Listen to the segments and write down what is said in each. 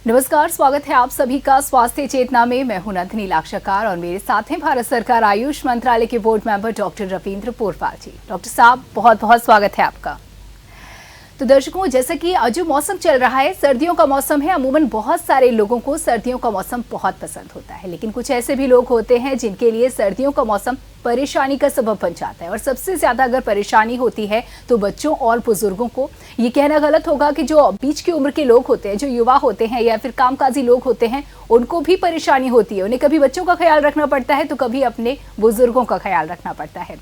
नमस्कार, स्वागत है आप सभी का स्वास्थ्य चेतना में। मैं हूं नंदिनी लाक्षाकार और मेरे साथ हैं भारत सरकार आयुष मंत्रालय के बोर्ड मेंबर डॉक्टर रविंद्र पोरपाल जी। डॉक्टर साहब, बहुत बहुत स्वागत है आपका। तो दर्शकों, जैसा कि जो मौसम चल रहा है, सर्दियों का मौसम है। अमूमन बहुत सारे लोगों को सर्दियों का मौसम बहुत पसंद होता है, लेकिन कुछ ऐसे भी लोग होते हैं जिनके लिए सर्दियों का मौसम परेशानी का सबब बन जाता है। और सबसे ज्यादा अगर परेशानी होती है तो बच्चों और बुजुर्गों को। ये कहना गलत होगा कि जो बीच की उम्र के लोग होते हैं, जो युवा होते हैं या फिर कामकाजी लोग होते हैं, उनको भी परेशानी होती है। उन्हें कभी बच्चों का ख्याल रखना पड़ता है तो कभी अपने बुजुर्गों का ख्याल रखना पड़ता है।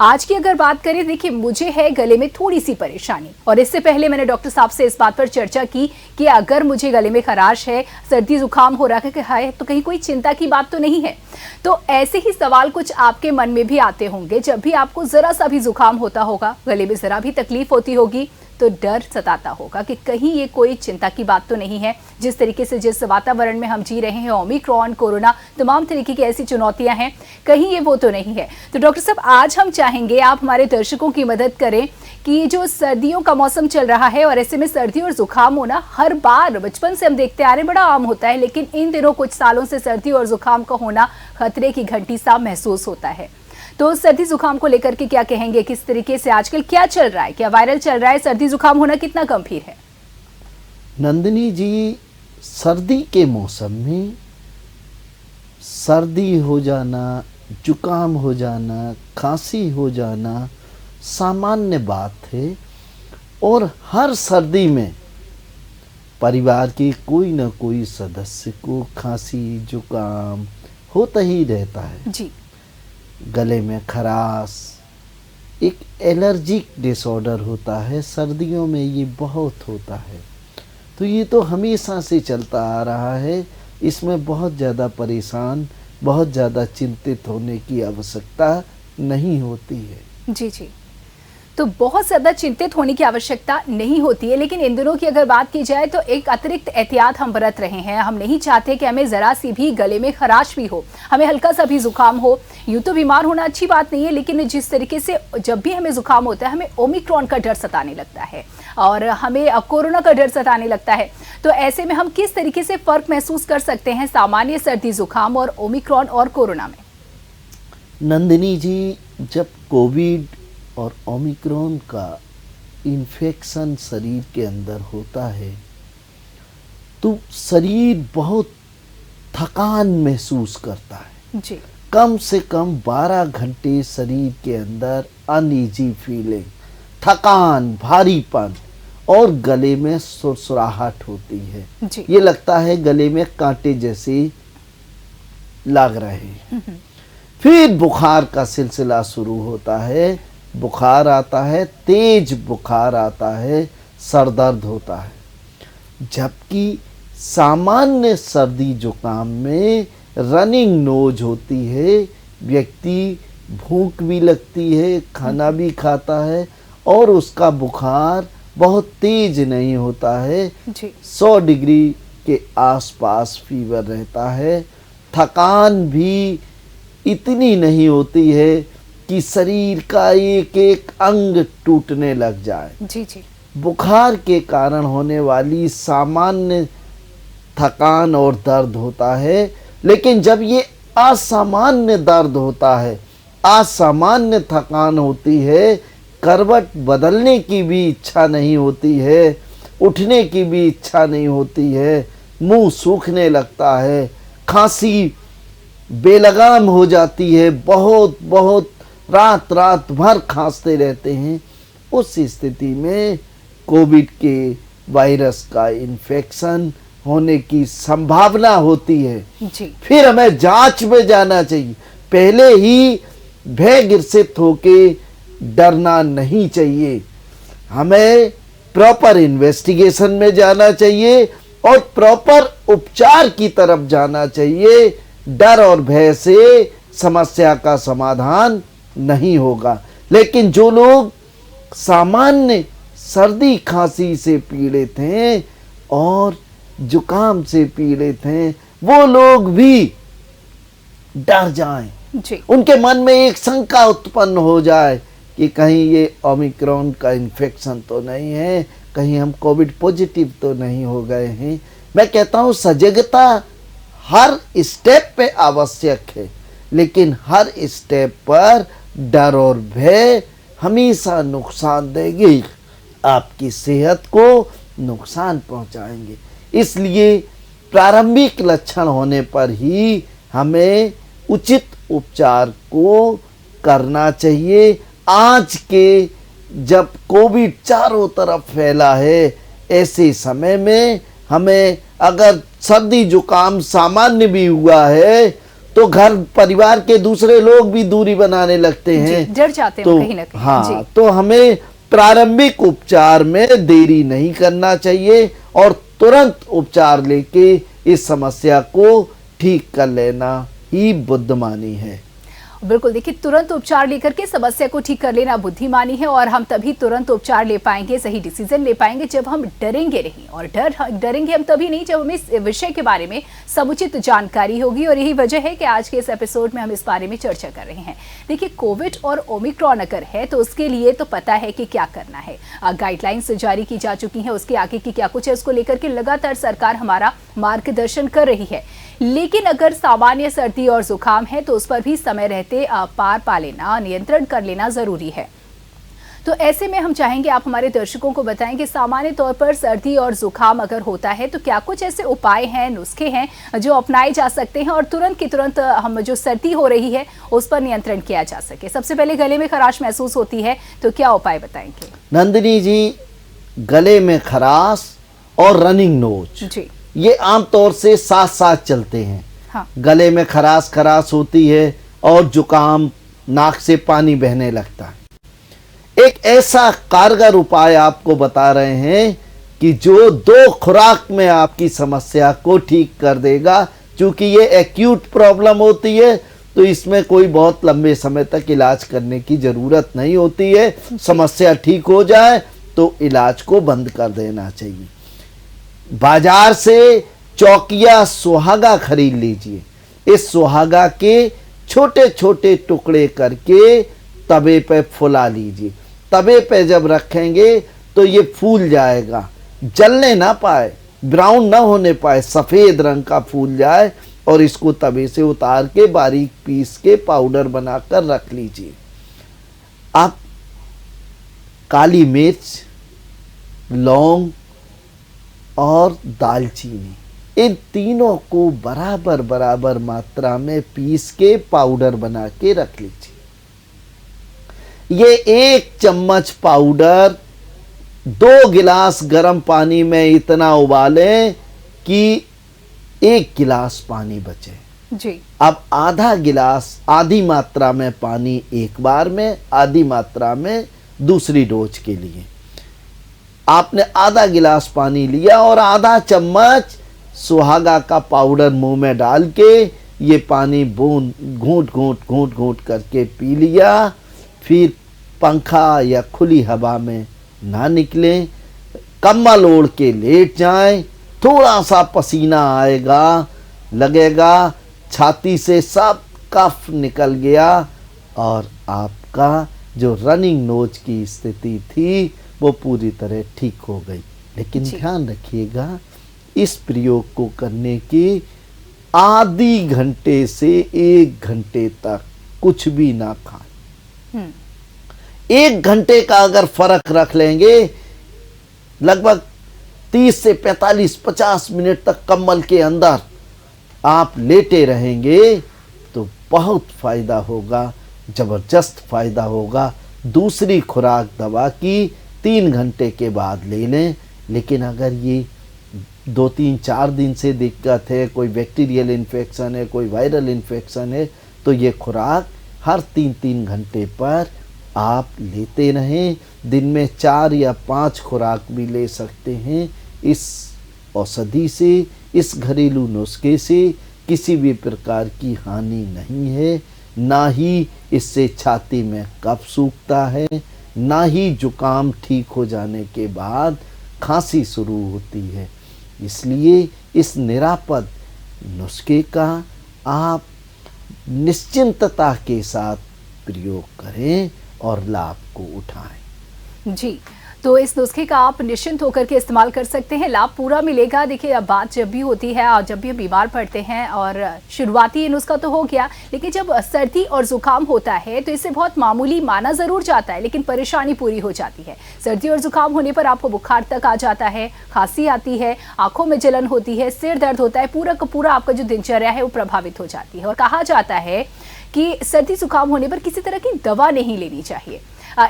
आज की अगर बात करें, देखिए, मुझे है गले में थोड़ी सी परेशानी, और इससे पहले मैंने डॉक्टर साहब से इस बात पर चर्चा की कि अगर मुझे गले में खराश है, सर्दी जुकाम हो रहा है तो कहीं कोई चिंता की बात तो नहीं है। तो ऐसे ही सवाल कुछ आपके मन में भी आते होंगे। जब भी आपको जरा सा भी जुकाम होता होगा, गले में जरा भी तकलीफ होती होगी, तो डर सताता होगा कि कहीं ये कोई चिंता की बात तो नहीं है। जिस तरीके से जिस वातावरण में हम जी रहे हैं, ओमिक्रॉन, कोरोना, तमाम तरीके की ऐसी चुनौतियां हैं, कहीं ये वो तो नहीं है। तो डॉक्टर साहब, आज हम चाहेंगे आप हमारे दर्शकों की मदद करें कि जो सर्दियों का मौसम चल रहा है और ऐसे में सर्दी और जुकाम होना हर बार बचपन से हम देखते आ रहे, बड़ा आम होता है, लेकिन इन दिनों कुछ सालों से सर्दी और जुकाम का होना खतरे की घंटी सा महसूस होता है। तो सर्दी जुकाम को लेकर के क्या कहेंगे? किस तरीके से आजकल क्या चल रहा है? क्या वायरल चल रहा है? सर्दी जुकाम होना कितना गंभीर है? नंदिनी जी, सर्दी के मौसम में सर्दी हो जाना, जुकाम हो जाना, खांसी हो जाना सामान्य बात है। और हर सर्दी में परिवार के कोई न कोई सदस्य को खांसी जुकाम होता ही रहता है जी। गले में खराश एक एलर्जिक डिसऑर्डर होता है, सर्दियों में ये बहुत होता है। तो ये तो हमेशा से चलता आ रहा है। इसमें बहुत ज़्यादा परेशान, बहुत ज़्यादा चिंतित होने की आवश्यकता नहीं होती है। जी जी, तो बहुत ज़्यादा चिंतित होने की आवश्यकता नहीं होती है। लेकिन इन दिनों की अगर बात की जाए तो एक अतिरिक्त एहतियात हम बरत रहे हैं। हम नहीं चाहते कि हमें ज़रा सी भी गले में खराश भी हो, हमें हल्का सा भी जुकाम हो। यूँ तो बीमार होना अच्छी बात नहीं है, लेकिन जिस तरीके से जब भी हमें जुकाम होता है, हमें ओमिक्रॉन का डर सताने लगता है और हमें कोरोना का डर सताने लगता है। तो ऐसे में हम किस तरीके से फ़र्क महसूस कर सकते हैं सामान्य सर्दी जुकाम और ओमिक्रॉन और कोरोना में? नंदिनी जी, जब कोविड और ओमिक्रॉन का इन्फेक्शन शरीर के अंदर होता है तो शरीर बहुत थकान महसूस करता है। जी। कम से कम 12 घंटे शरीर के अंदर अनईजी फीलिंग, थकान, भारीपन और गले में सुरसुराहट होती है। जी। ये लगता है गले में कांटे जैसे लग रहे हैं। फिर बुखार का सिलसिला शुरू होता है। बुखार आता है, तेज बुखार आता है, सर दर्द होता है। जबकि सामान्य सर्दी जुकाम में रनिंग नोज होती है, व्यक्ति भूख भी लगती है, खाना भी खाता है और उसका बुखार बहुत तेज नहीं होता है। 100 डिग्री के आसपास फीवर रहता है। थकान भी इतनी नहीं होती है कि शरीर का एक एक अंग टूटने लग जाए। जी जी। बुखार के कारण होने वाली सामान्य थकान और दर्द होता है, लेकिन जब ये असामान्य दर्द होता है, असामान्य थकान होती है, करवट बदलने की भी इच्छा नहीं होती है, उठने की भी इच्छा नहीं होती है, मुंह सूखने लगता है, खांसी बेलगाम हो जाती है, बहुत बहुत रात रात भर खांसते रहते हैं। उस स्थिति में कोविड के वायरस का इन्फेक्शन होने की संभावना होती है। जी। फिर हमें जांच में जाना चाहिए। पहले ही भय ग्रसित होके डरना नहीं चाहिए। हमें प्रॉपर इन्वेस्टिगेशन में जाना चाहिए और प्रॉपर उपचार की तरफ जाना चाहिए। डर और भय से समस्या का समाधान नहीं होगा। लेकिन जो लोग सामान्य सर्दी खांसी से पीड़ित हैं और जुकाम से पीड़ित हैं, वो लोग भी डर जाएं। जी। उनके मन में एक शंका उत्पन्न हो जाए कि कहीं ये ओमिक्रॉन का इन्फेक्शन तो नहीं है, कहीं हम कोविड पॉजिटिव तो नहीं हो गए हैं। मैं कहता हूं सजगता हर स्टेप पे आवश्यक है, लेकिन हर स्टेप पर डर और भय हमेशा नुकसान देंगे, आपकी सेहत को नुकसान पहुंचाएंगे। इसलिए प्रारंभिक लक्षण होने पर ही हमें उचित उपचार को करना चाहिए। आज के जब कोविड चारों तरफ फैला है, ऐसे समय में हमें अगर सर्दी जुकाम सामान्य भी हुआ है तो घर परिवार के दूसरे लोग भी दूरी बनाने लगते हैं, डर जाते हैं तो कहीं ना कहीं। हाँ, तो हमें प्रारंभिक उपचार में देरी नहीं करना चाहिए और तुरंत उपचार लेके इस समस्या को ठीक कर लेना ही बुद्धिमानी है। बिल्कुल, देखिए तुरंत उपचार लेकर के समस्या को ठीक कर लेना बुद्धिमानी है और हम तभी तुरंत उपचार ले पाएंगे, सही डिसीजन ले पाएंगे जब हम डरेंगे नहीं। और डरेंगे हम तभी नहीं जब हमें इस विषय के बारे में समुचित जानकारी होगी। और यही वजह है कि आज के इस एपिसोड में हम इस बारे में चर्चा कर रहे हैं। देखिए, कोविड और ओमिक्रॉन अगर है तो उसके लिए तो पता है कि क्या करना है, गाइडलाइंस जारी की जा चुकी हैं, उसके आगे की क्या कुछ है उसको लेकर के लगातार सरकार हमारा मार्गदर्शन कर रही है। लेकिन अगर सामान्य सर्दी और जुकाम है तो उस पर भी समय रहते पार पा लेना, नियंत्रण कर लेना जरूरी है। तो ऐसे में हम चाहेंगे आप हमारे दर्शकों को बताएं कि सामान्य तौर पर सर्दी और जुकाम अगर होता है तो क्या कुछ ऐसे उपाय हैं, नुस्खे हैं जो अपनाए जा सकते हैं और तुरंत की तुरंत हम जो सर्दी हो रही है उस पर नियंत्रण किया जा सके। सबसे पहले गले में खराश महसूस होती है तो क्या उपाय बताएंगे? नंदिनी जी, गले में खराश और रनिंग नोज जी, ये आमतौर से साथ साथ चलते हैं। हाँ। गले में खराश खराश होती है और जुकाम, नाक से पानी बहने लगता है। एक ऐसा कारगर उपाय आपको बता रहे हैं कि जो 2 खुराक में आपकी समस्या को ठीक कर देगा। क्योंकि ये एक्यूट प्रॉब्लम होती है तो इसमें कोई बहुत लंबे समय तक इलाज करने की जरूरत नहीं होती है। समस्या ठीक हो जाए तो इलाज को बंद कर देना चाहिए। बाजार से चौकिया सुहागा खरीद लीजिए। इस सुहागा के छोटे छोटे टुकड़े करके तवे पे फुला लीजिए। तवे पे जब रखेंगे तो ये फूल जाएगा, जलने ना पाए, ब्राउन ना होने पाए, सफेद रंग का फूल जाए और इसको तवे से उतार के बारीक पीस के पाउडर बनाकर रख लीजिए। आप काली मिर्च, लौंग और दालचीनी, इन तीनों को बराबर बराबर मात्रा में पीस के पाउडर बना के रख लीजिए। ये 1 चम्मच पाउडर 2 गिलास गर्म पानी में इतना उबालें कि 1 गिलास पानी बचे जी। अब आधा गिलास, आधी मात्रा में पानी एक बार में, आधी मात्रा में दूसरी डोज के लिए। आपने आधा गिलास पानी लिया और आधा चम्मच सुहागा का पाउडर मुंह में डाल के ये पानी बूंद घूंट घूंट घूंट घूंट करके पी लिया। फिर पंखा या खुली हवा में ना निकलें, कम्बल ओढ़ के लेट जाएं। थोड़ा सा पसीना आएगा, लगेगा छाती से सब कफ निकल गया और आपका जो रनिंग नोज की स्थिति थी वो पूरी तरह ठीक हो गई। लेकिन ध्यान रखिएगा, इस प्रयोग को करने की आधी घंटे से 1 घंटे तक कुछ भी ना खाएं। 1 घंटे का अगर फर्क रख लेंगे, लगभग 30 से 45-50 मिनट तक कम्बल के अंदर आप लेटे रहेंगे तो बहुत फायदा होगा, जबरदस्त फायदा होगा। दूसरी खुराक दवा की 3 घंटे के बाद ले लें। लेकिन अगर ये 2-3-4 दिन से दिक्कत है, कोई बैक्टीरियल इन्फेक्शन है, कोई वायरल इन्फेक्शन है, तो ये खुराक हर 3-3 घंटे पर आप लेते रहें। दिन में 4 या 5 खुराक भी ले सकते हैं। इस औषधि से, इस घरेलू नुस्खे से किसी भी प्रकार की हानि नहीं है। ना ही इससे छाती में कफ सूखता है, ना ही जुकाम ठीक हो जाने के बाद खांसी शुरू होती है। इसलिए इस निरापद नुस्खे का आप निश्चिंतता के साथ प्रयोग करें और लाभ को उठाएं। जी, तो इस नुस्खे का आप निश्चिंत होकर के इस्तेमाल कर सकते हैं, लाभ पूरा मिलेगा। देखिए, अब बात जब भी होती है और जब भी हम बीमार पड़ते हैं, और शुरुआती नुस्खा तो हो गया, लेकिन जब सर्दी और जुकाम होता है तो इसे बहुत मामूली माना ज़रूर जाता है, लेकिन परेशानी पूरी हो जाती है। सर्दी और जुकाम होने पर आपको बुखार तक आ जाता है, खांसी आती है, आंखों में जलन होती है, सिर दर्द होता है, पूरा का पूरा आपका जो दिनचर्या है वो प्रभावित हो जाती है। और कहा जाता है कि सर्दी जुकाम होने पर किसी तरह की दवा नहीं लेनी चाहिए।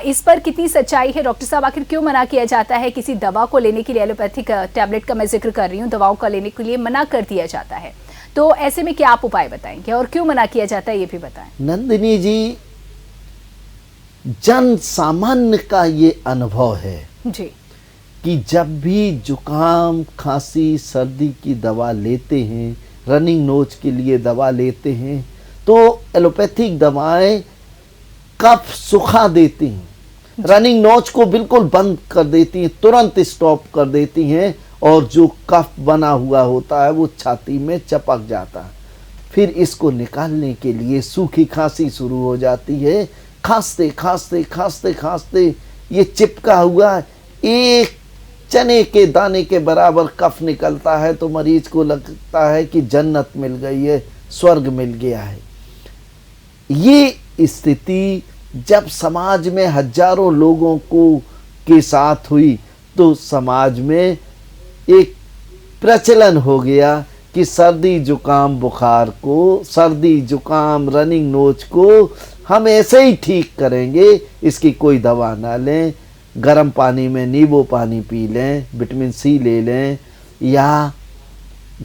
इस पर कितनी सच्चाई है डॉक्टर साहब? आखिर क्यों मना किया जाता है किसी दवा को लेने के लिए? एलोपैथिक टैबलेट का मैं जिक्र कर रही हूँ, दवाओं का लेने के लिए मना कर दिया जाता है, तो ऐसे में क्या आप उपाय बताएंगे और क्यों मना किया जाता है, ये भी बताएं। नंदिनी जी, जन सामान्य का ये अनुभव है जी कि जब भी जुकाम, खांसी, सर्दी की दवा लेते हैं, रनिंग नोज के लिए दवा लेते हैं, तो एलोपैथिक दवाएं कफ सुखा देती हैं, रनिंग नोज को बिल्कुल बंद कर देती हैं, तुरंत स्टॉप कर देती हैं, और जो कफ बना हुआ होता है वो छाती में चपक जाता है। फिर इसको निकालने के लिए सूखी खांसी शुरू हो जाती है। खांसते खांसते खांसते खांसते ये चिपका हुआ एक चने के दाने के बराबर कफ निकलता है, तो मरीज को लगता है कि जन्नत मिल गई है, स्वर्ग मिल गया है। ये स्थिति जब समाज में हजारों लोगों को के साथ हुई, तो समाज में एक प्रचलन हो गया कि सर्दी जुकाम बुखार को, सर्दी जुकाम रनिंग नोज को हम ऐसे ही ठीक करेंगे, इसकी कोई दवा ना लें, गर्म पानी में नींबू पानी पी लें, विटामिन सी ले लें, या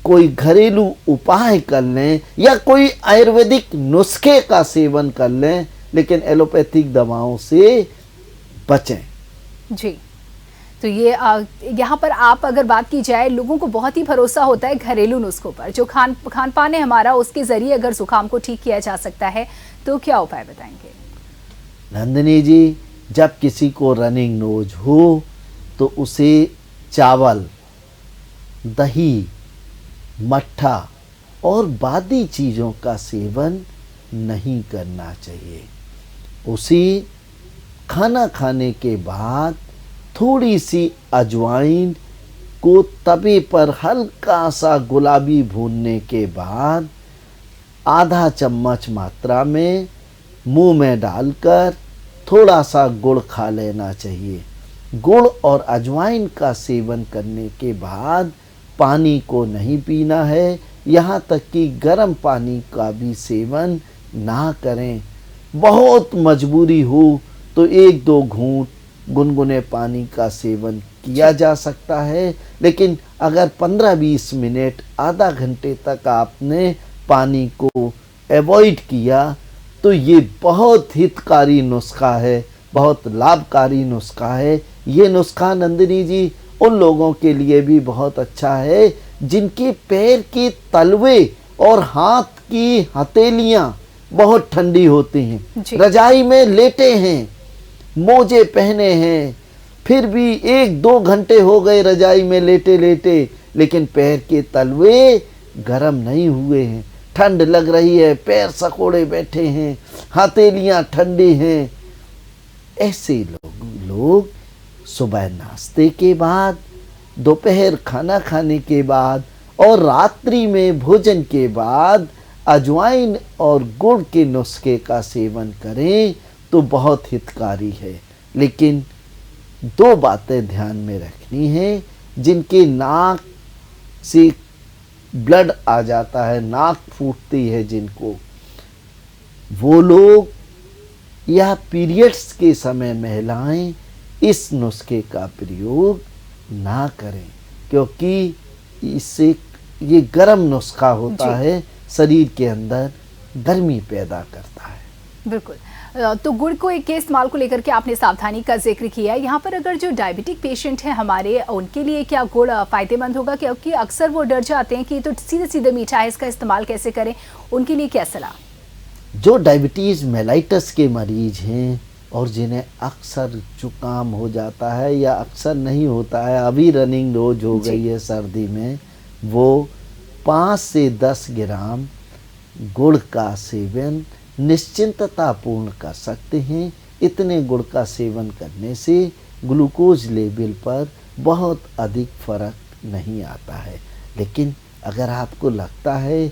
कोई घरेलू उपाय कर लें, या कोई आयुर्वेदिक नुस्खे का सेवन कर लें, लेकिन एलोपैथिक दवाओं से बचें। जी, तो ये यहाँ पर आप अगर बात की जाए, लोगों को बहुत ही भरोसा होता है घरेलू नुस्खों पर, जो खान पान है हमारा, उसके जरिए अगर जुकाम को ठीक किया जा सकता है, तो क्या उपाय बताएंगे? नंदिनी जी, जब किसी को रनिंग नोज हो तो उसे चावल, दही, मट्ठा और बादी चीज़ों का सेवन नहीं करना चाहिए। उसे खाना खाने के बाद थोड़ी सी अजवाइन को तवे पर हल्का सा गुलाबी भूनने के बाद आधा चम्मच मात्रा में मुंह में डालकर थोड़ा सा गुड़ खा लेना चाहिए। गुड़ और अजवाइन का सेवन करने के बाद पानी को नहीं पीना है, यहाँ तक कि गर्म पानी का भी सेवन ना करें। बहुत मजबूरी हो तो 1-2 घूंट गुनगुने पानी का सेवन किया जा सकता है, लेकिन अगर 15-20 मिनट, आधा घंटे तक आपने पानी को अवॉइड किया तो ये बहुत हितकारी नुस्खा है, बहुत लाभकारी नुस्खा है। ये नुस्खा नंदिनी जी उन लोगों के लिए भी बहुत अच्छा है जिनके पैर के तलवे और हाथ की हथेलियां बहुत ठंडी होती हैं, रजाई में लेटे हैं, मोजे पहने हैं, फिर भी 1-2 घंटे हो गए रजाई में लेटे लेटे, लेकिन पैर के तलवे गर्म नहीं हुए हैं, ठंड लग रही है, पैर सकोड़े बैठे हैं, हथेलियां ठंडी हैं। ऐसे लोग सुबह नाश्ते के बाद, दोपहर खाना खाने के बाद और रात्रि में भोजन के बाद अजवाइन और गुड़ के नुस्खे का सेवन करें तो बहुत हितकारी है। लेकिन 2 बातें ध्यान में रखनी है। जिनके नाक से ब्लड आ जाता है, नाक फूटती है जिनको, वो लोग या पीरियड्स के समय महिलाएं इस नुस्खे का प्रयोग ना करें, क्योंकि इससे ये गर्म नुस्खा होता है, शरीर के अंदर गर्मी पैदा करता है। बिल्कुल। तो गुड़ को के इस्तेमाल को लेकर के आपने सावधानी का जिक्र किया है। यहाँ पर अगर जो डायबिटिक पेशेंट हैं हमारे, उनके लिए क्या गुड़ फायदेमंद होगा? क्योंकि अक्सर वो डर जाते हैं कि तो सीधे सीधे मीठा है, इसका इस्तेमाल कैसे करें? उनके लिए क्या सलाह? जो डायबिटीज़ मेलाइटस के मरीज हैं और जिन्हें अक्सर जुकाम हो जाता है या अक्सर नहीं होता है, अभी रनिंग नोज हो गई है सर्दी में, वो 5 से 10 ग्राम गुड़ का सेवन निश्चिंतता पूर्ण कर सकते हैं। इतने गुड़ का सेवन करने से ग्लूकोज लेवल पर बहुत अधिक फर्क नहीं आता है। लेकिन अगर आपको लगता है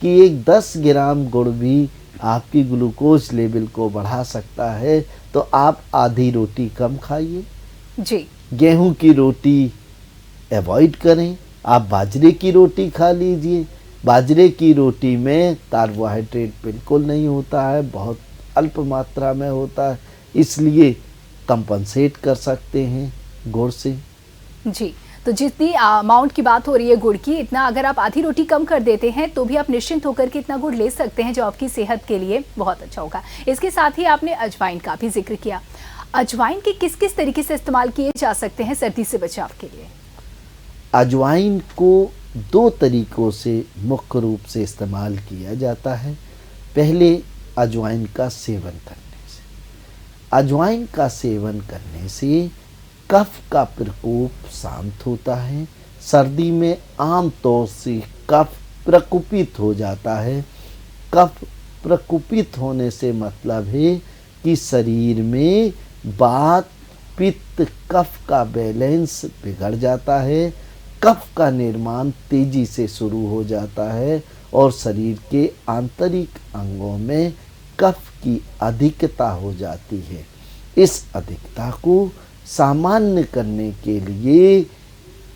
कि एक 10 ग्राम गुड़ भी आपकी ग्लूकोज लेवल को बढ़ा सकता है, तो आप आधी रोटी कम खाइए, जी। गेहूं की रोटी अवॉइड करें, आप बाजरे की रोटी खा लीजिए। बाजरे की रोटी में कार्बोहाइड्रेट बिल्कुल नहीं होता है, बहुत अल्प मात्रा में होता है, इसलिए कंपनसेट कर सकते हैं गुड़ से। जी, तो जितनी अमाउंट की बात हो रही है गुड़ की, इतना अगर आप आधी रोटी कम कर देते हैं तो भी आप निश्चिंत होकर के इतना गुड़ ले सकते हैं, जो आपकी सेहत के लिए बहुत अच्छा होगा। इसके साथ ही आपने अजवाइन का भी जिक्र किया। अजवाइन के किस किस तरीके से इस्तेमाल किए जा सकते हैं सर्दी से बचाव के लिए? अजवाइन को 2 तरीकों से मुख्य रूप से इस्तेमाल किया जाता है। पहले अजवाइन का सेवन करने से, अजवाइन का सेवन करने से कफ का प्रकोप शांत होता है। सर्दी में आम तौर से कफ प्रकोपित हो जाता है। कफ प्रकोपित होने से मतलब है कि शरीर में वात पित्त कफ का बैलेंस बिगड़ जाता है, कफ का निर्माण तेजी से शुरू हो जाता है और शरीर के आंतरिक अंगों में कफ की अधिकता हो जाती है। इस अधिकता को सामान्य करने के लिए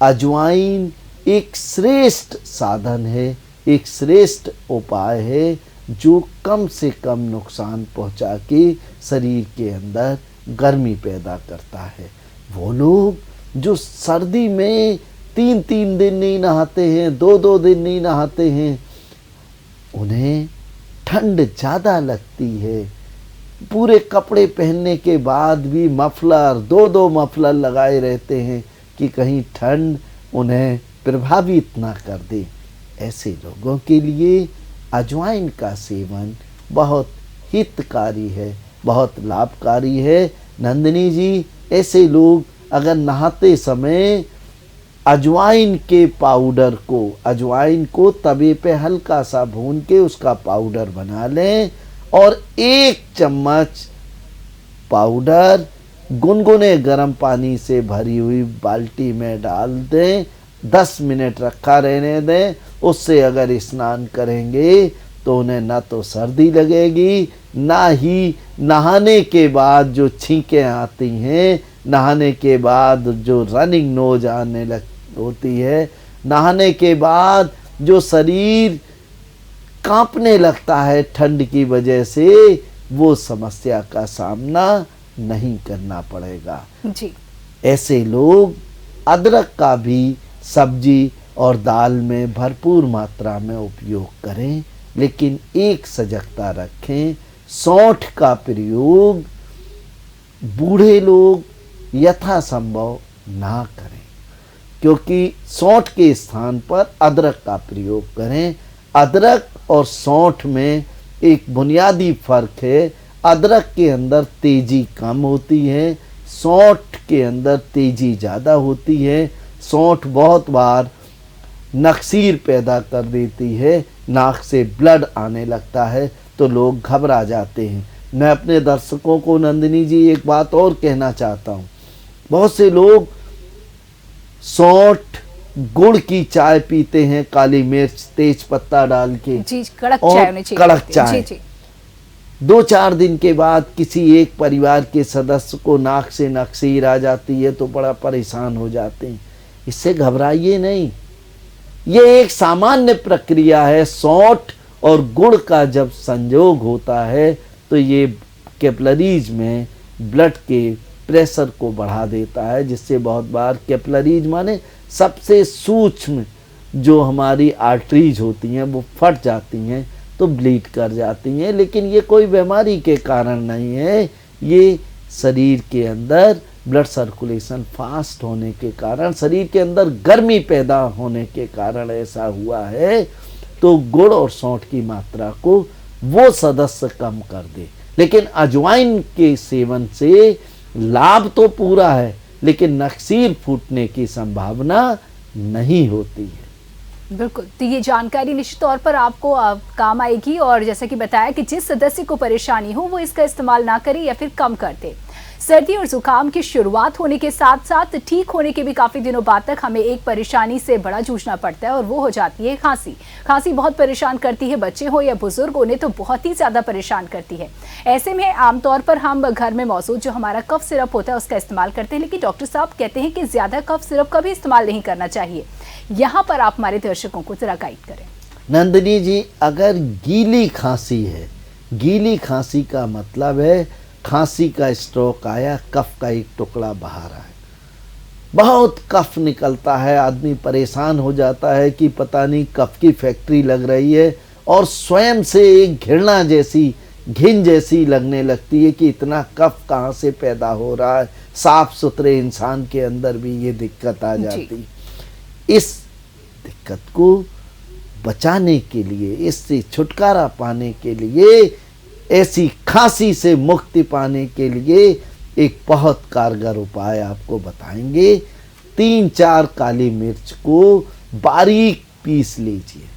अजवाइन एक श्रेष्ठ साधन है, एक श्रेष्ठ उपाय है, जो कम से कम नुकसान पहुंचा के शरीर के अंदर गर्मी पैदा करता है। वो लोग जो सर्दी में 3-3 दिन नहीं नहाते हैं, 2-2 दिन नहीं नहाते हैं, उन्हें ठंड ज़्यादा लगती है। पूरे कपड़े पहनने के बाद भी मफलर 2-2 मफलर लगाए रहते हैं कि कहीं ठंड उन्हें प्रभावित ना कर दे। ऐसे लोगों के लिए अजवाइन का सेवन बहुत हितकारी है, बहुत लाभकारी है। नंदिनी जी, ऐसे लोग अगर नहाते समय अजवाइन के पाउडर को, अजवाइन को तवे पे हल्का सा भून के उसका पाउडर बना लें और 1 चम्मच पाउडर गुनगुने गर्म पानी से भरी हुई बाल्टी में डाल दें, 10 मिनट रखा रहने दें। उससे अगर स्नान करेंगे तो उन्हें ना तो सर्दी लगेगी, ना ही नहाने के बाद जो छींकें आती हैं, नहाने के बाद जो रनिंग नोज आने लग होती है, नहाने के बाद जो शरीर कांपने लगता है ठंड की वजह से, वो समस्या का सामना नहीं करना पड़ेगा। जी। ऐसे लोग अदरक का भी सब्जी और दाल में भरपूर मात्रा में उपयोग करें, लेकिन एक सजगता रखें, सौंठ का प्रयोग बूढ़े लोग यथासंभव ना करें, क्योंकि सौंठ के स्थान पर अदरक का प्रयोग करें। अदरक और सौंठ में एक बुनियादी फर्क है। अदरक के अंदर तेजी कम होती है, सौंठ के अंदर तेजी ज़्यादा होती है। सौंठ बहुत बार नक्सीर पैदा कर देती है, नाक से ब्लड आने लगता है तो लोग घबरा जाते हैं। मैं अपने दर्शकों को नंदिनी जी एक बात और कहना चाहता हूँ। बहुत से लोग सौंठ गुड़ की चाय पीते हैं, काली मिर्च तेज पत्ता डाल के, जी, कड़क और चाय होनी चाहिए। कड़क चाय। जी, जी। 2-4 दिन के बाद किसी एक परिवार के सदस्य को नाक से नक्सीर आ जाती है तो बड़ा परेशान हो जाते हैं। इससे घबराइए नहीं, ये एक सामान्य प्रक्रिया है। सौंठ और गुड़ का जब संयोग होता है तो ये कैपिलरीज में ब्लड के प्रेशर को बढ़ा देता है, जिससे बहुत बार कैपिलरीज माने सबसे सूक्ष्म जो हमारी आर्टरीज होती हैं वो फट जाती हैं तो ब्लीड कर जाती हैं। लेकिन ये कोई बीमारी के कारण नहीं है, ये शरीर के अंदर ब्लड सर्कुलेशन फास्ट होने के कारण, शरीर के अंदर गर्मी पैदा होने के कारण ऐसा हुआ है। तो गुड़ और सौंठ की मात्रा को वो सदस्य कम कर दे। लेकिन अजवाइन के सेवन से लाभ तो पूरा है, लेकिन नक्सीर फूटने की संभावना नहीं होती है। बिल्कुल, तो ये जानकारी निश्चित तौर पर आपको काम आएगी। और जैसा कि बताया कि जिस सदस्य को परेशानी हो वो इसका इस्तेमाल ना करे या फिर कम कर दे। सर्दी और जुकाम की शुरुआत होने के साथ साथ ठीक होने के भी काफी दिनों बाद तक हमें एक परेशानी से बड़ा जूझना पड़ता है और वो हो जाती है खांसी। खांसी बहुत परेशान करती है, बच्चे हो या बुजुर्ग, उन्हें तो बहुत ही ज्यादा परेशान करती है। ऐसे में आमतौर पर हम घर में मौजूद जो हमारा कफ सिरप होता है उसका इस्तेमाल करते हैं, लेकिन डॉक्टर साहब कहते हैं कि ज्यादा कफ सिरप का भी इस्तेमाल नहीं करना चाहिए। यहाँ पर आप हमारे दर्शकों को जरा गाइड करें। नंदिनी जी, अगर गीली खांसी है, गीली खांसी का मतलब है खांसी का स्ट्रोक आया, कफ का एक टुकड़ा बाहर आया, बहुत कफ निकलता है, आदमी परेशान हो जाता है कि पता नहीं कफ की फैक्ट्री लग रही है और स्वयं से एक घृणा जैसी, घिन जैसी लगने लगती है कि इतना कफ कहाँ से पैदा हो रहा है। साफ सुथरे इंसान के अंदर भी ये दिक्कत आ जाती। इस दिक्कत को बचाने के लिए, इससे छुटकारा पाने के लिए, ऐसी खांसी से मुक्ति पाने के लिए एक बहुत कारगर उपाय आपको बताएंगे। 3-4 काली मिर्च को बारीक पीस लीजिए,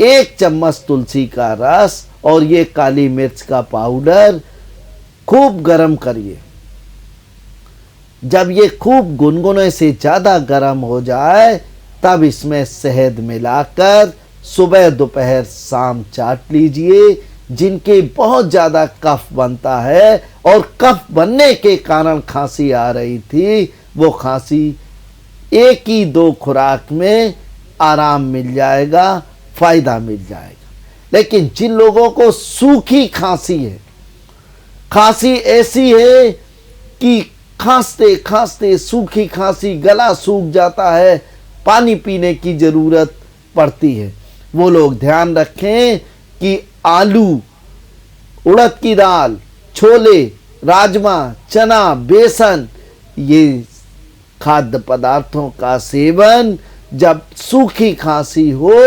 1 चम्मच तुलसी का रस और ये काली मिर्च का पाउडर खूब गर्म करिए। जब ये खूब गुनगुने से ज्यादा गर्म हो जाए तब इसमें शहद मिलाकर सुबह दोपहर शाम चाट लीजिए। जिनके बहुत ज्यादा कफ बनता है और कफ बनने के कारण खांसी आ रही थी, वो खांसी 1 ही 2 खुराक में आराम मिल जाएगा, फायदा मिल जाएगा। लेकिन जिन लोगों को सूखी खांसी है, खांसी ऐसी है कि खांसते खांसते सूखी खांसी, गला सूख जाता है, पानी पीने की जरूरत पड़ती है, वो लोग ध्यान रखें कि आलू, उड़द की दाल, छोले, राजमा, चना, बेसन, ये खाद्य पदार्थों का सेवन जब सूखी खांसी हो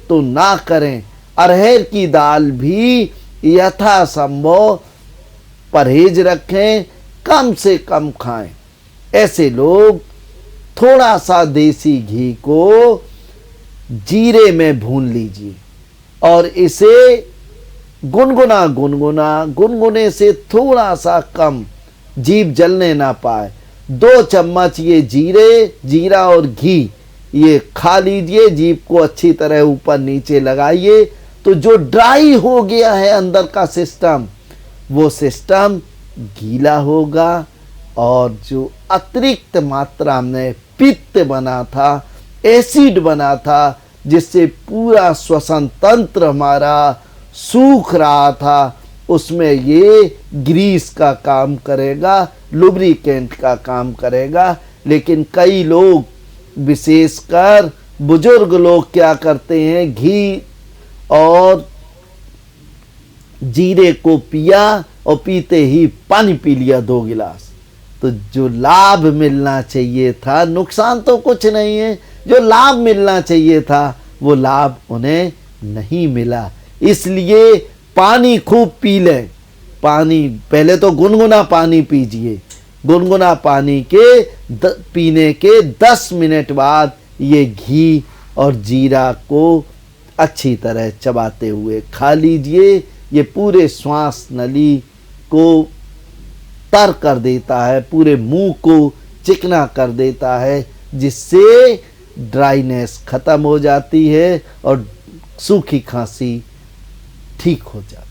तो ना करें। अरहर की दाल भी यथासंभव परहेज रखें, कम से कम खाएं। ऐसे लोग थोड़ा सा देसी घी को जीरे में भून लीजिए और इसे गुनगुना गुनगुने से थोड़ा सा कम, जीभ जलने ना पाए, 2 चम्मच ये जीरा और घी ये खा लीजिए। जीभ को अच्छी तरह ऊपर नीचे लगाइए तो जो ड्राई हो गया है अंदर का सिस्टम, वो सिस्टम गीला होगा और जो अतिरिक्त मात्रा में पित्त बना था, एसिड बना था, जिससे पूरा श्वसन तंत्र हमारा सूख रहा था, उसमें ये ग्रीस का काम करेगा, लुब्रिकेंट का काम करेगा। लेकिन कई लोग, विशेषकर बुजुर्ग लोग क्या करते हैं, घी और जीरे को पिया और पीते ही पानी पी लिया 2 गिलास। तो जो लाभ मिलना चाहिए था, नुकसान तो कुछ नहीं है, जो लाभ मिलना चाहिए था वो लाभ उन्हें नहीं मिला। इसलिए पानी खूब पी लें। पानी पहले तो गुनगुना पानी पीजिए, गुनगुना पानी के पीने के 10 मिनट बाद ये घी और जीरा को अच्छी तरह चबाते हुए खा लीजिए। ये पूरे श्वास नली को तर कर देता है, पूरे मुंह को चिकना कर देता है, जिससे ड्राइनेस खत्म हो जाती है और सूखी खांसी ठीक हो जाती है।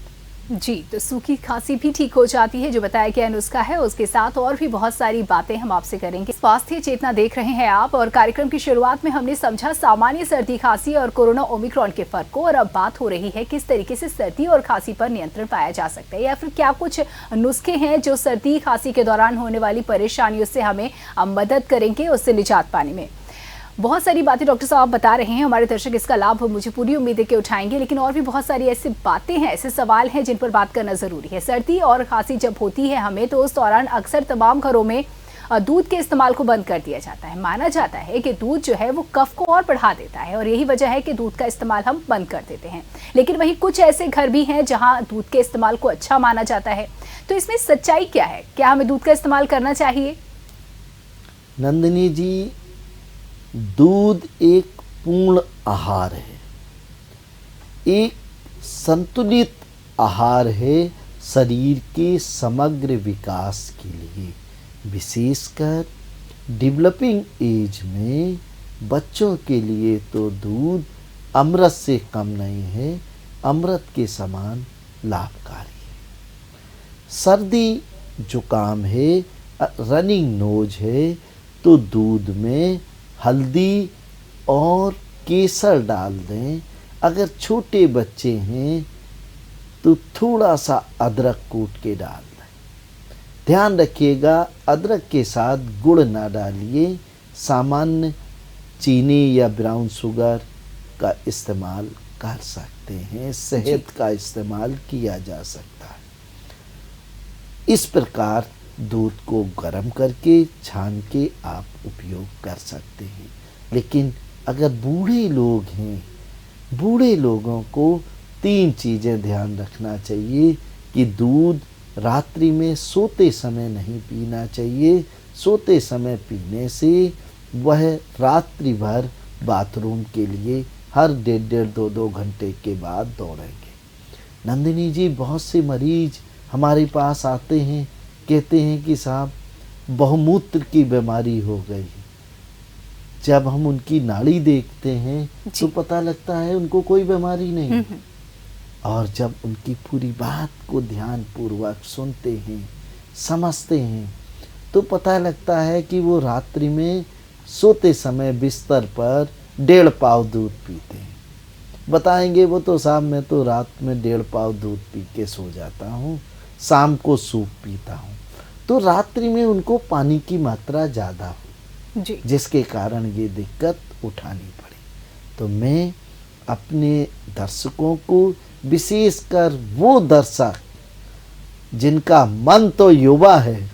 जी, तो सूखी खांसी भी ठीक हो जाती है, जो बताया गया नुस्खा है। उसके साथ और भी बहुत सारी बातें हम आपसे करेंगे। स्वास्थ्य चेतना देख रहे हैं आप, और कार्यक्रम की शुरुआत में हमने समझा सामान्य सर्दी खांसी और कोरोना ओमिक्रॉन के फर्क को, और अब बात हो रही है किस तरीके से सर्दी और खांसी पर नियंत्रण पाया जा सकता है, या फिर क्या कुछ नुस्खे हैं जो सर्दी खांसी के दौरान होने वाली परेशानियों से हमें मदद करेंगे उससे निजात पाने में। बहुत सारी बातें डॉक्टर साहब बता रहे हैं, हमारे दर्शक इसका लाभ मुझे पूरी उम्मीद है कि उठाएंगे, लेकिन और भी बहुत सारी ऐसी बातें हैं, ऐसे सवाल हैं जिन पर बात करना ज़रूरी है। सर्दी और खांसी जब होती है हमें, तो उस दौरान अक्सर तमाम घरों में दूध के इस्तेमाल को बंद कर दिया जाता है। माना जाता है कि दूध जो है वो कफ को और बढ़ा देता है, और यही वजह है कि दूध का इस्तेमाल हम बंद कर देते हैं। लेकिन वहीं कुछ ऐसे घर भी हैं जहां दूध के इस्तेमाल को अच्छा माना जाता है। तो इसमें सच्चाई क्या है? क्या हमें दूध का इस्तेमाल करना चाहिए? नंदिनी जी, दूध एक पूर्ण आहार है, एक संतुलित आहार है, शरीर के समग्र विकास के लिए, विशेषकर डेवलपिंग एज में बच्चों के लिए तो दूध अमृत से कम नहीं है, अमृत के समान लाभकारी है। सर्दी जुकाम है, रनिंग नोज है, तो दूध में हल्दी और केसर डाल दें। अगर छोटे बच्चे हैं तो थोड़ा सा अदरक कूट के डाल दें। ध्यान रखिएगा, अदरक के साथ गुड़ ना डालिए, सामान्य चीनी या ब्राउन शुगर का इस्तेमाल कर सकते हैं, शहद का इस्तेमाल किया जा सकता है। इस प्रकार दूध को गर्म करके छान के आप उपयोग कर सकते हैं। लेकिन अगर बूढ़े लोग हैं, बूढ़े लोगों को 3 चीज़ें ध्यान रखना चाहिए कि दूध रात्रि में सोते समय नहीं पीना चाहिए। सोते समय पीने से वह रात्रि भर बाथरूम के लिए हर 1.5 2 घंटे के बाद दौड़ेंगे। नंदिनी जी, बहुत से मरीज हमारे पास आते हैं, कहते हैं कि साहब बहुमूत्र की बीमारी हो गई है। जब हम उनकी नाड़ी देखते हैं तो पता लगता है उनको कोई बीमारी नहीं। और जब उनकी पूरी बात को ध्यानपूर्वक सुनते हैं, समझते हैं, तो पता लगता है कि वो रात्रि में सोते समय बिस्तर पर 1.5 पाव दूध पीते हैं। बताएंगे वो तो साहब मैं तो रात में 1.5 पाव दूध पी के सो जाता हूँ, शाम को सूप पीता हूँ। तो रात्रि में उनको पानी की मात्रा ज़्यादा हो, जिसके कारण ये दिक्कत उठानी पड़ी। तो मैं अपने दर्शकों को, विशेषकर वो दर्शक जिनका मन तो युवा है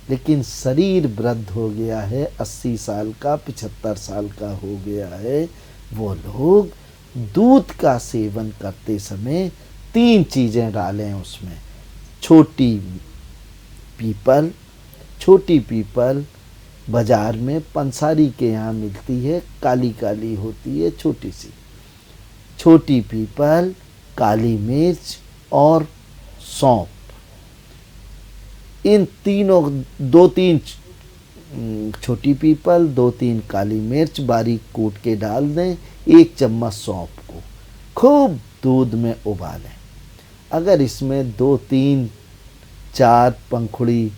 लेकिन शरीर वृद्ध हो गया है, 80 साल का, 75 साल का हो गया है, वो लोग दूध का सेवन करते समय 3 चीज़ें डालें उसमें। छोटी पीपल बाजार में पंसारी के यहाँ मिलती है, काली काली होती है, छोटी सी। छोटी पीपल, काली मिर्च और सौंफ, इन तीनों, 2-3 छोटी पीपल, 2-3 काली मिर्च बारीक कूट के डाल दें, 1 चम्मच सौंफ को खूब दूध में उबालें। अगर इसमें 2-3-4 पंखुड़ी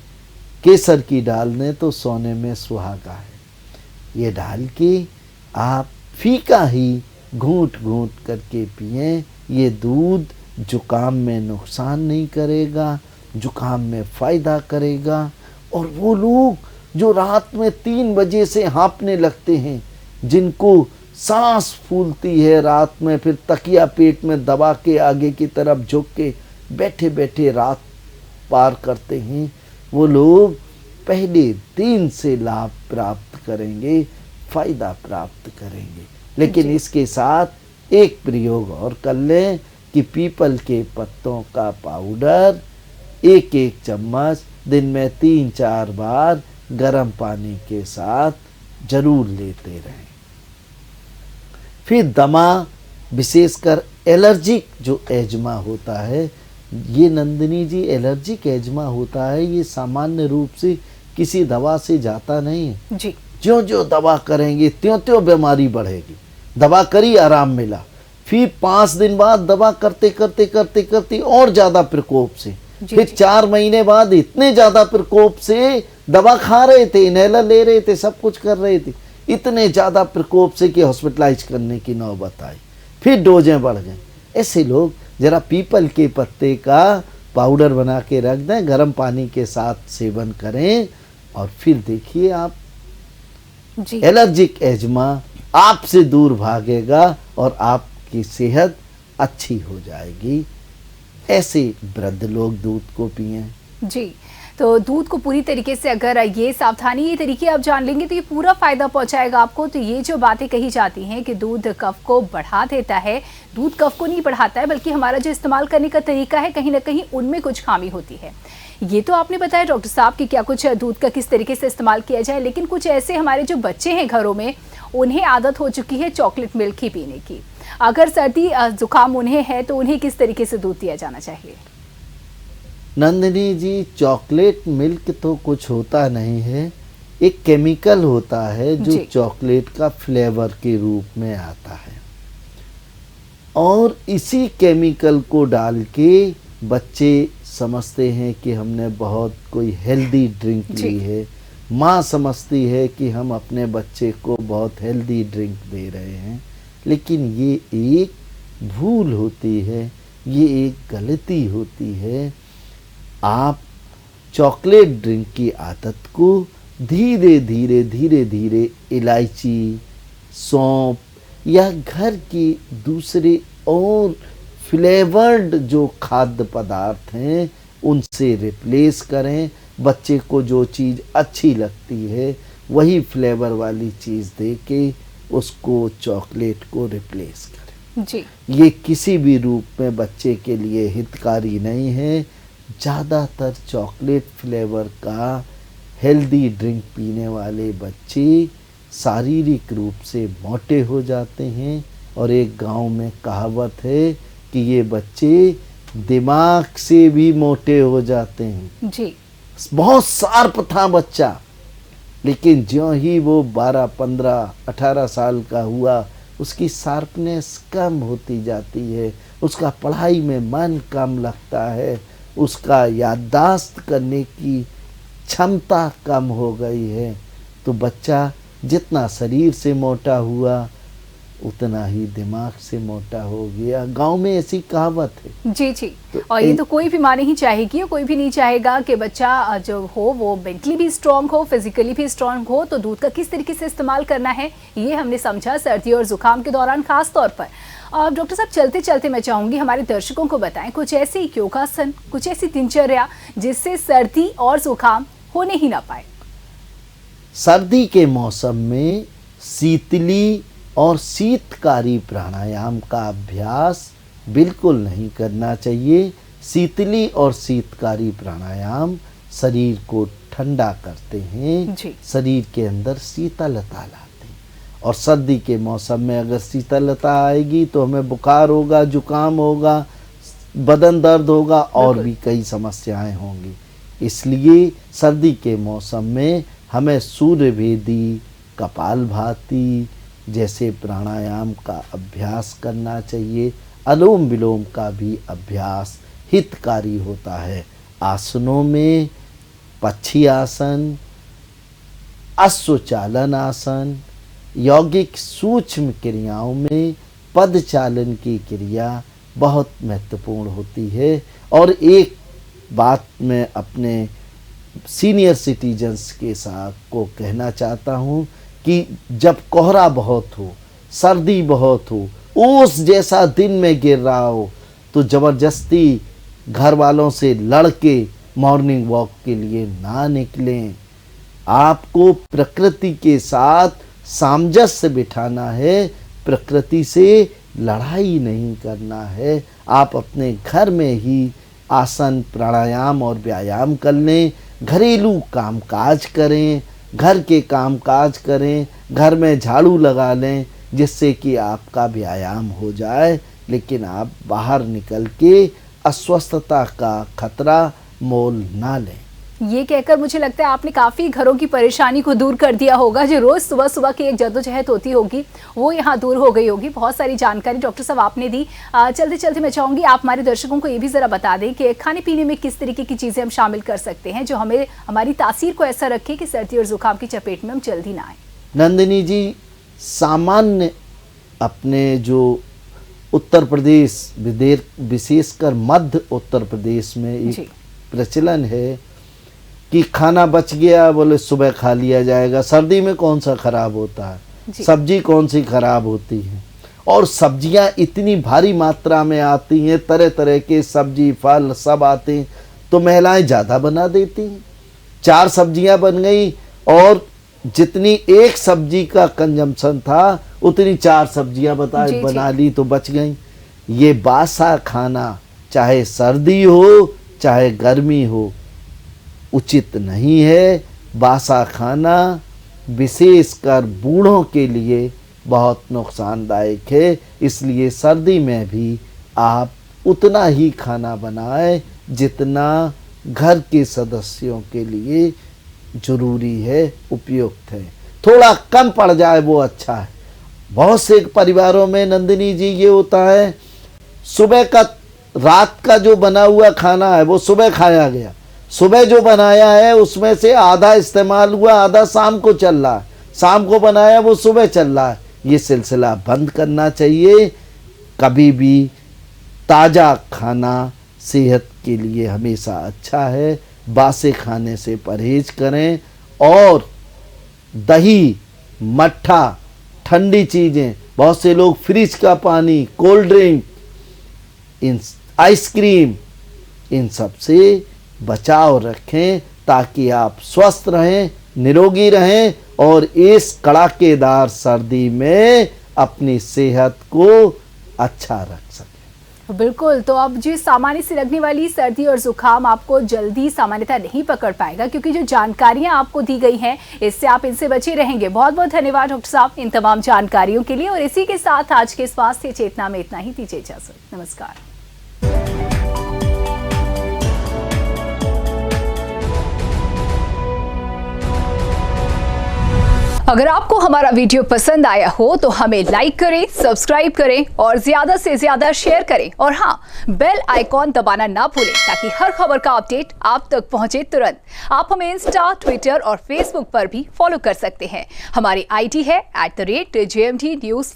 केसर की डाल दें तो सोने में सुहागा है। ये डाल के आप फीका ही घूंट घूंट करके पिएं। ये दूध जुकाम में नुकसान नहीं करेगा, जुकाम में फ़ायदा करेगा। और वो लोग जो रात में 3 बजे से हाँफने लगते हैं, जिनको सांस फूलती है रात में, फिर तकिया पेट में दबा के आगे की तरफ झुक के बैठे बैठे रात पार करते हैं, वो लोग पहले दिन से लाभ प्राप्त करेंगे, फ़ायदा प्राप्त करेंगे। लेकिन इसके साथ एक प्रयोग और कर लें कि पीपल के पत्तों का पाउडर 1-1 चम्मच दिन में 3-4 बार गर्म पानी के साथ जरूर लेते रहें। फिर दमा, विशेषकर एलर्जिक जो एजमा होता है, ये नंदिनी जी एलर्जिक एजमा होता है, ये सामान्य रूप से किसी दवा से जाता नहीं है जी। ज्यों ज्यों दवा करेंगे त्यों त्यों बीमारी बढ़ेगी। दवा करी, आराम मिला, फिर 5 दिन बाद दवा करते करते करते करते और ज़्यादा प्रकोप से, फिर 4 महीने बाद इतने ज़्यादा प्रकोप से दवा खा रहे थे, इनहेलर ले रहे थे, सब कुछ कर रहे थे, इतने ज़्यादा प्रकोप से कि हॉस्पिटलाइज करने की नौबत आई, फिर डोजें बढ़ गई। ऐसे लोग जरा पीपल के पत्ते का पाउडर बना के रख दें, गर्म पानी के साथ सेवन करें, और फिर देखिए आप एलर्जिक एजमा आपसे दूर भागेगा और आपकी सेहत अच्छी हो जाएगी। ऐसे वृद्ध लोग दूध को पिएं जी। तो दूध को पूरी तरीके से अगर ये सावधानी, ये तरीके आप जान लेंगे तो ये पूरा फायदा पहुंचाएगा आपको। तो ये जो बातें कही जाती हैं कि दूध कफ को बढ़ा देता है, दूध कफ को नहीं बढ़ाता है, बल्कि हमारा जो इस्तेमाल करने का तरीका है कहीं ना कहीं उनमें कुछ खामी होती है। ये तो आपने बताया डॉक्टर साहब कि क्या कुछ दूध का किस तरीके से इस्तेमाल किया जाए, लेकिन कुछ ऐसे हमारे जो बच्चे हैं घरों में, उन्हें आदत हो चुकी है चॉकलेट मिल्क ही पीने की। अगर सर्दी जुकाम उन्हें है तो उन्हें किस तरीके से दूध दिया जाना चाहिए? नंदिनी जी, चॉकलेट मिल्क तो कुछ होता नहीं है, एक केमिकल होता है जो जी। चॉकलेट का फ्लेवर के रूप में आता है, और इसी केमिकल को डाल के बच्चे समझते हैं कि हमने बहुत कोई हेल्दी ड्रिंक जी। ली है। माँ समझती है कि हम अपने बच्चे को बहुत हेल्दी ड्रिंक दे रहे हैं, लेकिन ये एक भूल होती है, ये एक गलती होती है। आप चॉकलेट ड्रिंक की आदत को धीरे धीरे इलायची, सौंफ या घर की दूसरे और फ्लेवर्ड जो खाद्य पदार्थ हैं उनसे रिप्लेस करें। बच्चे को जो चीज़ अच्छी लगती है वही फ्लेवर वाली चीज़ दे के उसको चॉकलेट को रिप्लेस करें। जी। ये किसी भी रूप में बच्चे के लिए हितकारी नहीं है। ज़्यादातर चॉकलेट फ्लेवर का हेल्दी ड्रिंक पीने वाले बच्चे शारीरिक रूप से मोटे हो जाते हैं, और एक गांव में कहावत है कि ये बच्चे दिमाग से भी मोटे हो जाते हैं। जी। बहुत शार्प था बच्चा, लेकिन ज्यों ही वो 12, 15, 18 साल का हुआ, उसकी शार्पनेस कम होती जाती है, उसका पढ़ाई में मन कम लगता है, उसका याददाश्त करने की क्षमता कम हो गई है। तो बच्चा जितना शरीर से मोटा हुआ उतना ही दिमाग से मोटा हो गया। गांव में ऐसी कहावत है। जी। जी। और ये तो कोई भी माँ नहीं चाहेगी, और कोई भी नहीं चाहेगा कि बच्चा जो हो वो मेंटली भी स्ट्रांग हो, फिजिकली भी स्ट्रांग हो। तो दूध का किस तरीके से इस्तेमाल करना है ये हमने समझा सर्दी और जुकाम के दौरान खास तौर पर। और डॉक्टर साहब, चलते चलते मैं चाहूंगी हमारे दर्शकों को बताएं कुछ ऐसे योगासन, कुछ ऐसी दिनचर्या जिससे सर्दी और जुकाम होने ही ना पाए। सर्दी के मौसम में शीतली और शीतकारी प्राणायाम का अभ्यास बिल्कुल नहीं करना चाहिए। शीतली और शीतकारी प्राणायाम शरीर को ठंडा करते हैं, जी। शरीर के अंदर शीतलता लाते हैं। और सर्दी के मौसम में अगर शीतलता आएगी तो हमें बुखार होगा, जुकाम होगा, बदन दर्द होगा, और भी कई समस्याएं होंगी। इसलिए सर्दी के मौसम में हमें सूर्यभेदी, कपालभाति जैसे प्राणायाम का अभ्यास करना चाहिए। अनुलोम विलोम का भी अभ्यास हितकारी होता है। आसनों में पक्षी आसन, अश्वचालन आसन, यौगिक सूक्ष्म क्रियाओं में पदचालन की क्रिया बहुत महत्वपूर्ण होती है। और एक बात मैं अपने सीनियर सिटीजन्स के साथ को कहना चाहता हूँ कि जब कोहरा बहुत हो, सर्दी बहुत हो, ओस जैसा दिन में गिर रहा हो, तो ज़बरदस्ती घर वालों से लड़ के मॉर्निंग वॉक के लिए ना निकलें। आपको प्रकृति के साथ सामंजस्य बिठाना है, प्रकृति से लड़ाई नहीं करना है। आप अपने घर में ही आसन, प्राणायाम और व्यायाम कर लें। घरेलू कामकाज करें, घर के कामकाज करें, घर में झाड़ू लगा लें, जिससे कि आपका व्यायाम हो जाए, लेकिन आप बाहर निकल के अस्वस्थता का खतरा मोल ना लें। ये कहकर मुझे लगता है आपने काफ़ी घरों की परेशानी को दूर कर दिया होगा। जो रोज़ सुबह सुबह की एक जद्दोजहद होती होगी वो यहाँ दूर हो गई होगी। बहुत सारी जानकारी डॉक्टर साहब आपने दी। चलते चलते मैं चाहूँगी आप हमारे दर्शकों को ये भी ज़रा बता दें कि खाने पीने में किस तरीके की चीज़ें हम शामिल कर सकते हैं जो हमें हमारी तासीर को ऐसा रखे कि सर्दी और जुकाम की चपेट में हम जल्दी ना आए। नंदिनी जी, सामान्य अपने जो उत्तर प्रदेश, विशेषकर मध्य उत्तर प्रदेश में एक प्रचलन है कि खाना बच गया बोले सुबह खा लिया जाएगा। सर्दी में कौन सा खराब होता है, सब्जी कौन सी खराब होती है। और सब्जियां इतनी भारी मात्रा में आती हैं, तरह तरह के सब्जी फल सब आते हैं, तो महिलाएं ज़्यादा बना देती हैं। 4 सब्जियां बन गई और जितनी एक सब्जी का कंजम्पशन था उतनी 4 सब्जियां बना ली तो बच गई। ये बासा खाना चाहे सर्दी हो चाहे गर्मी हो उचित नहीं है। बासा खाना विशेषकर बूढ़ों के लिए बहुत नुकसानदायक है। इसलिए सर्दी में भी आप उतना ही खाना बनाएं जितना घर के सदस्यों के लिए जरूरी है, उपयुक्त है। थोड़ा कम पड़ जाए वो अच्छा है। बहुत से परिवारों में नंदिनी जी ये होता है, सुबह का रात का जो बना हुआ खाना है वो सुबह खाया गया, सुबह जो बनाया है उसमें से आधा इस्तेमाल हुआ, आधा शाम को चल रहा है, शाम को बनाया वो सुबह चल रहा है। ये सिलसिला बंद करना चाहिए। कभी भी ताज़ा खाना सेहत के लिए हमेशा अच्छा है। बासे खाने से परहेज करें और दही, मट्ठा, ठंडी चीज़ें, बहुत से लोग फ्रिज का पानी, कोल्ड ड्रिंक, इन आइसक्रीम, इन सब से बचाव रखें ताकि आप स्वस्थ रहें, निरोगी रहें और इस कड़ाकेदार सर्दी में अपनी सेहत को अच्छा रख सकें। बिल्कुल। तो अब जो सामान्य से लगने वाली सर्दी और जुकाम आपको जल्दी सामान्यतः नहीं पकड़ पाएगा, क्योंकि जो जानकारियां आपको दी गई हैं इससे आप इनसे बचे रहेंगे। बहुत बहुत धन्यवाद डॉक्टर साहब इन तमाम जानकारियों के लिए। और इसी के साथ आज के स्वास्थ्य चेतना में इतना ही। दीजिए इजाजत। नमस्कार। अगर आपको हमारा वीडियो पसंद आया हो तो हमें लाइक करें, सब्सक्राइब करें और ज्यादा से ज्यादा शेयर करें। और हाँ, बेल आइकॉन दबाना ना भूलें ताकि हर खबर का अपडेट आप तक पहुंचे तुरंत। आप हमें इंस्टा, ट्विटर और फेसबुक पर भी फॉलो कर सकते हैं। हमारी आईडी है @JMT News/